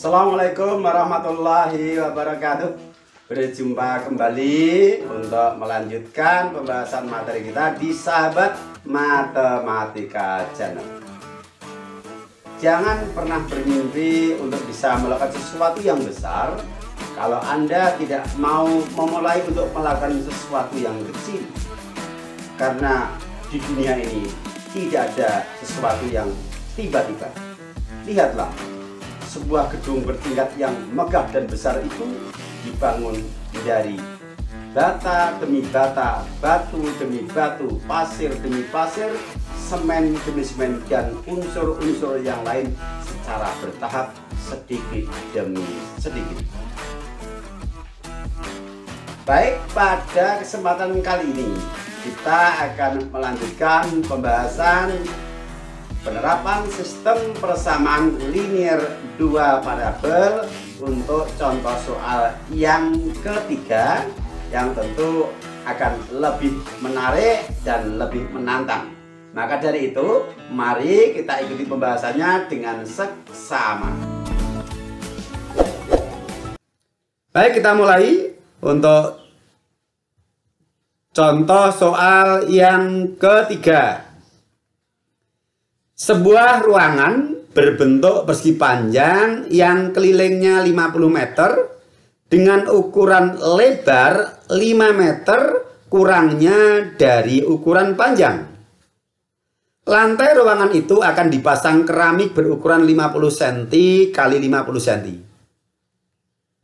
Assalamualaikum warahmatullahi wabarakatuh. Berjumpa kembali untuk melanjutkan pembahasan materi kita di Sahabat Matematika Channel. Jangan pernah bermimpi untuk bisa melakukan sesuatu yang besar kalau Anda tidak mau memulai untuk melakukan sesuatu yang kecil. Karena di dunia ini tidak ada sesuatu yang tiba-tiba. Lihatlah, sebuah gedung bertingkat yang megah dan besar itu dibangun dari bata demi bata, batu demi batu, pasir demi pasir, semen demi semen, dan unsur-unsur yang lain secara bertahap, sedikit demi sedikit. Baik, pada kesempatan kali ini kita akan melanjutkan pembahasan penerapan sistem persamaan linear dua variabel untuk contoh soal yang ketiga, yang tentu akan lebih menarik dan lebih menantang. Maka dari itu, mari kita ikuti pembahasannya dengan seksama. Baik, kita mulai untuk contoh soal yang ketiga. Sebuah ruangan berbentuk persegi panjang yang kelilingnya 50 meter dengan ukuran lebar 5 meter kurangnya dari ukuran panjang. Lantai ruangan itu akan dipasang keramik berukuran 50 cm x 50 cm.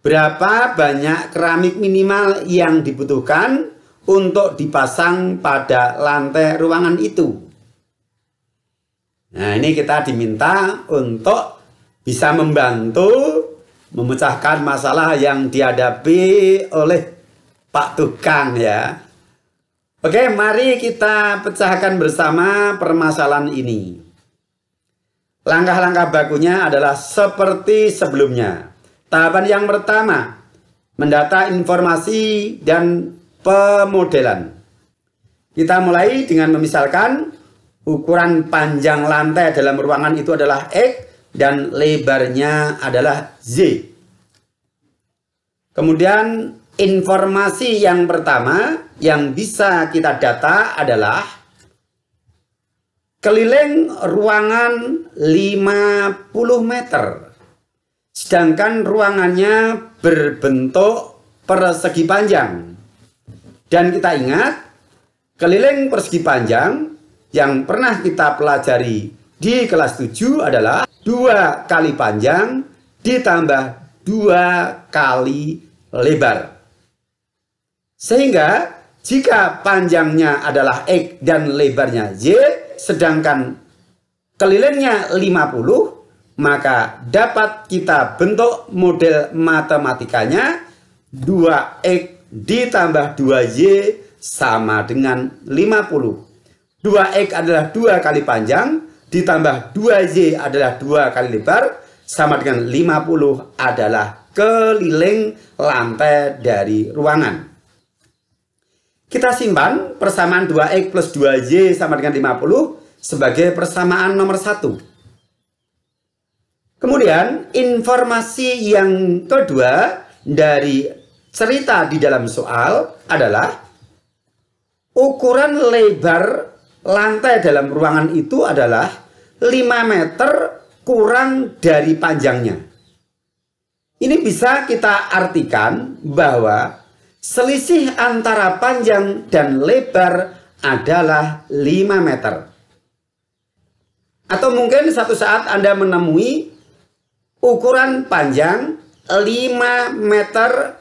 Berapa banyak keramik minimal yang dibutuhkan untuk dipasang pada lantai ruangan itu? Nah, ini kita diminta untuk bisa membantu memecahkan masalah yang dihadapi oleh Pak Tukang ya. Oke, mari kita pecahkan bersama permasalahan ini. Langkah-langkah bakunya adalah seperti sebelumnya. Tahapan yang pertama, mendata informasi dan pemodelan. Kita mulai dengan memisalkan ukuran panjang lantai dalam ruangan itu adalah X dan lebarnya adalah Z. Kemudian informasi yang pertama yang bisa kita data adalah keliling ruangan 50 meter. Sedangkan ruangannya berbentuk persegi panjang. Dan kita ingat, keliling persegi panjang yang pernah kita pelajari di kelas 7 adalah 2 kali panjang ditambah 2 kali lebar. Sehingga jika panjangnya adalah X dan lebarnya Y, sedangkan kelilingnya 50, maka dapat kita bentuk model matematikanya 2X ditambah 2Y sama dengan 50. 2X adalah 2 kali panjang, ditambah 2Y adalah 2 kali lebar, sama dengan 50 adalah keliling lantai dari ruangan. Kita simpan persamaan 2X plus 2Y sama dengan 50 sebagai persamaan nomor 1. Kemudian informasi yang kedua dari cerita di dalam soal adalah ukuran lebar lantai dalam ruangan itu adalah 5 meter kurang dari panjangnya. Ini bisa kita artikan bahwa selisih antara panjang dan lebar adalah 5 meter. Atau mungkin satu saat Anda menemui ukuran panjang 5 meter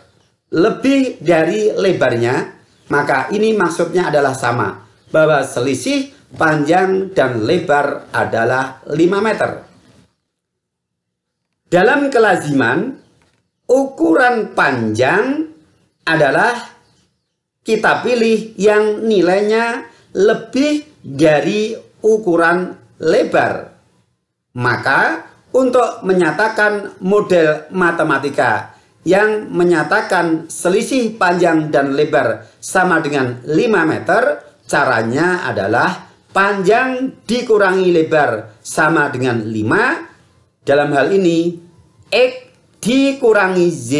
lebih dari lebarnya, maka ini maksudnya adalah sama, bahwa selisih panjang dan lebar adalah 5 meter. Dalam kelaziman, ukuran panjang adalah kita pilih yang nilainya lebih dari ukuran lebar. Maka untuk menyatakan model matematika yang menyatakan selisih panjang dan lebar sama dengan 5 meter, caranya adalah panjang dikurangi lebar sama dengan 5. Dalam hal ini X dikurangi Y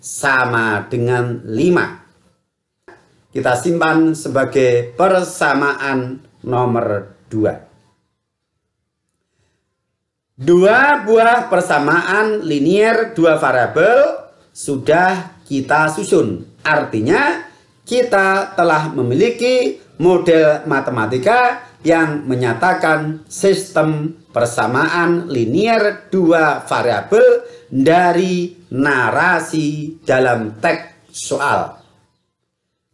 sama dengan 5. Kita simpan sebagai persamaan nomor 2. Dua buah persamaan linier dua variabel sudah kita susun. Artinya kita telah memiliki model matematika yang menyatakan sistem persamaan linier dua variabel dari narasi dalam teks soal.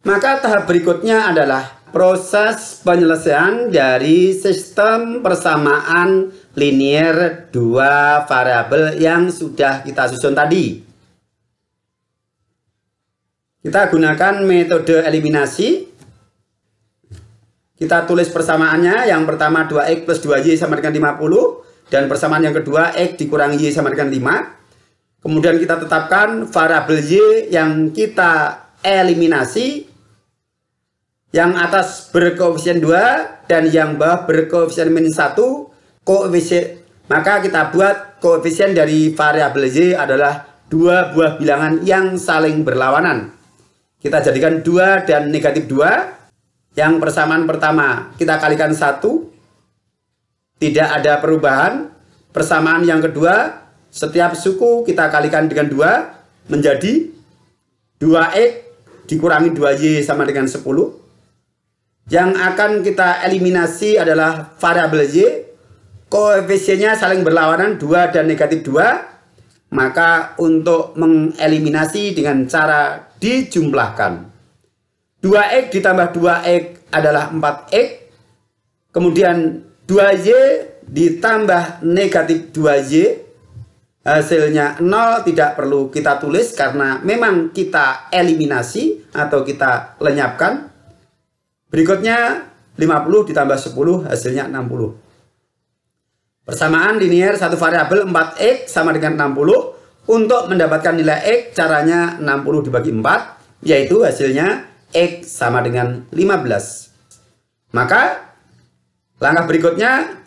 Maka tahap berikutnya adalah proses penyelesaian dari sistem persamaan linier dua variabel yang sudah kita susun tadi. Kita gunakan metode eliminasi. Kita tulis persamaannya. Yang pertama 2x plus 2y sama dengan 50. Dan persamaan yang kedua x dikurangi y sama dengan 5. Kemudian kita tetapkan variabel y yang kita eliminasi. Yang atas berkoefisien 2 dan yang bawah berkoefisien min 1. Maka kita buat koefisien dari variabel y adalah dua buah bilangan yang saling berlawanan. Kita jadikan 2 dan negatif 2. Yang persamaan pertama kita kalikan 1. Tidak ada perubahan. Persamaan yang kedua, setiap suku kita kalikan dengan 2 menjadi 2x dikurangi 2y sama dengan 10. Yang akan kita eliminasi adalah variabel y. Koefisiennya saling berlawanan 2 dan negatif 2. Maka untuk mengeliminasi dengan cara dijumlahkan. 2x ditambah 2x adalah 4x. Kemudian 2y ditambah negatif 2y. Hasilnya 0, tidak perlu kita tulis karena memang kita eliminasi atau kita lenyapkan. Berikutnya 50 ditambah 10 hasilnya 60. Persamaan linier satu variabel 4x sama dengan 60. Untuk mendapatkan nilai x caranya 60 dibagi 4 yaitu hasilnya x sama dengan 15. Maka langkah berikutnya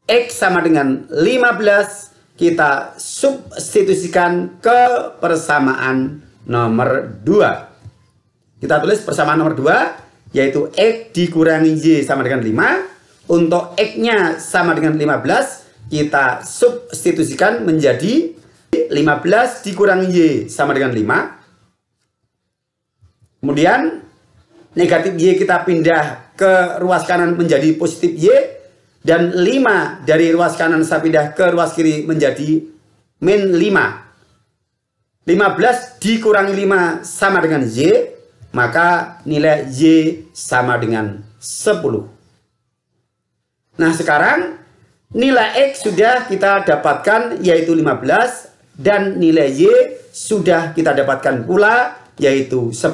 x sama dengan 15 kita substitusikan ke persamaan nomor 2. Kita tulis persamaan nomor 2 yaitu x dikurangi y sama dengan 5. Untuk x-nya sama dengan 15, kita substitusikan menjadi 15 dikurangi y sama dengan 5. Kemudian negatif y kita pindah ke ruas kanan menjadi positif y. Dan 5 dari ruas kanan saya pindah ke ruas kiri menjadi min 5. 15 dikurangi 5 sama dengan y. Maka nilai y sama dengan 10. Nah sekarang nilai x sudah kita dapatkan yaitu 15. Dan nilai y sudah kita dapatkan pula yaitu 10.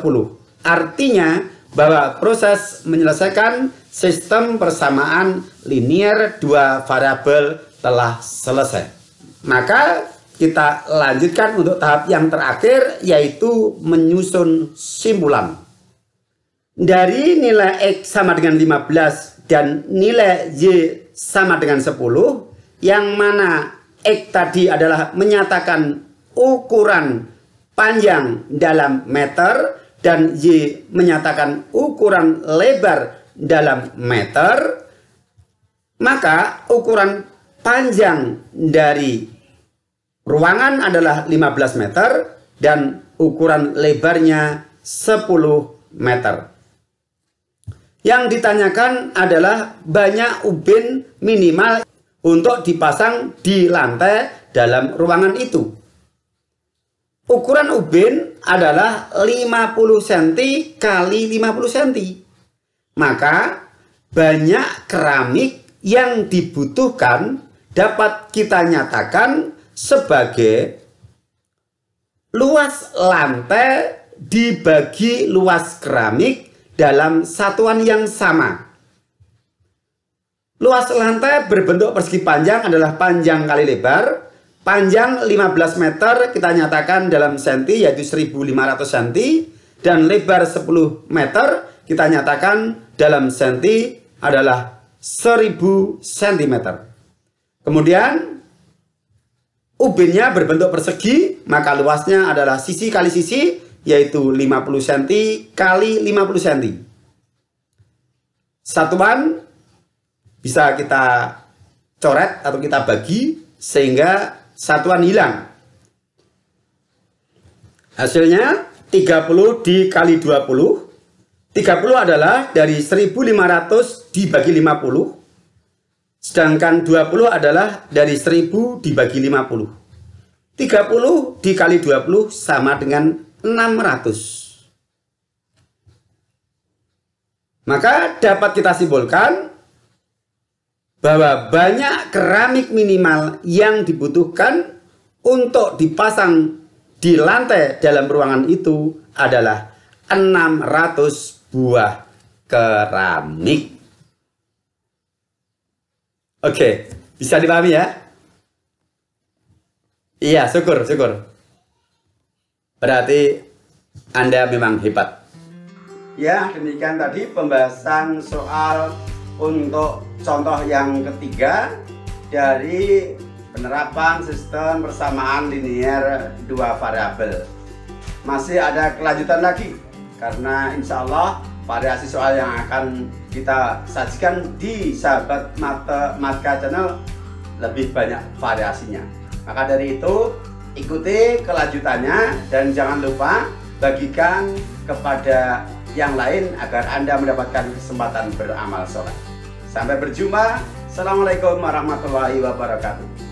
Artinya bahwa proses menyelesaikan sistem persamaan linier dua variabel telah selesai. Maka kita lanjutkan untuk tahap yang terakhir yaitu menyusun simpulan. Dari nilai x sama dengan 15 dan nilai y sama dengan 10, yang mana x tadi adalah menyatakan ukuran panjang dalam meter dan y menyatakan ukuran lebar dalam meter, maka ukuran panjang dari ruangan adalah 15 meter dan ukuran lebarnya 10 meter. Yang ditanyakan adalah banyak ubin minimal untuk dipasang di lantai dalam ruangan itu. Ukuran ubin adalah 50 cm kali 50 cm. Maka banyak keramik yang dibutuhkan dapat kita nyatakan sebagai luas lantai dibagi luas keramik dalam satuan yang sama. Luas lantai berbentuk persegi panjang adalah panjang kali lebar. Panjang 15 meter kita nyatakan dalam senti yaitu 1500 cm. Dan lebar 10 meter kita nyatakan dalam senti adalah 1000 cm. Kemudian ubinnya berbentuk persegi, maka luasnya adalah sisi kali sisi, yaitu 50 cm kali 50 cm. Satuan bisa kita coret atau kita bagi sehingga satuan hilang. Hasilnya 30 dikali 20. 30 adalah dari 1500 dibagi 50. Sedangkan 20 adalah dari 1000 dibagi 50. 30 dikali 20 sama dengan 600. Maka dapat kita simpulkan bahwa banyak keramik minimal yang dibutuhkan untuk dipasang di lantai dalam ruangan itu adalah 600 buah keramik. Oke, bisa dipahami ya? Iya, syukur. Berarti Anda memang hebat. Ya, demikian tadi pembahasan soal untuk contoh yang ketiga dari penerapan sistem persamaan linear dua variabel. Masih ada kelanjutan lagi, karena insya Allah variasi soal yang akan kita sajikan di Sahabat Matematika Channel lebih banyak variasinya. Maka dari itu ikuti kelanjutannya dan jangan lupa bagikan kepada yang lain agar Anda mendapatkan kesempatan beramal soleh. Sampai berjumpa. Assalamualaikum warahmatullahi wabarakatuh.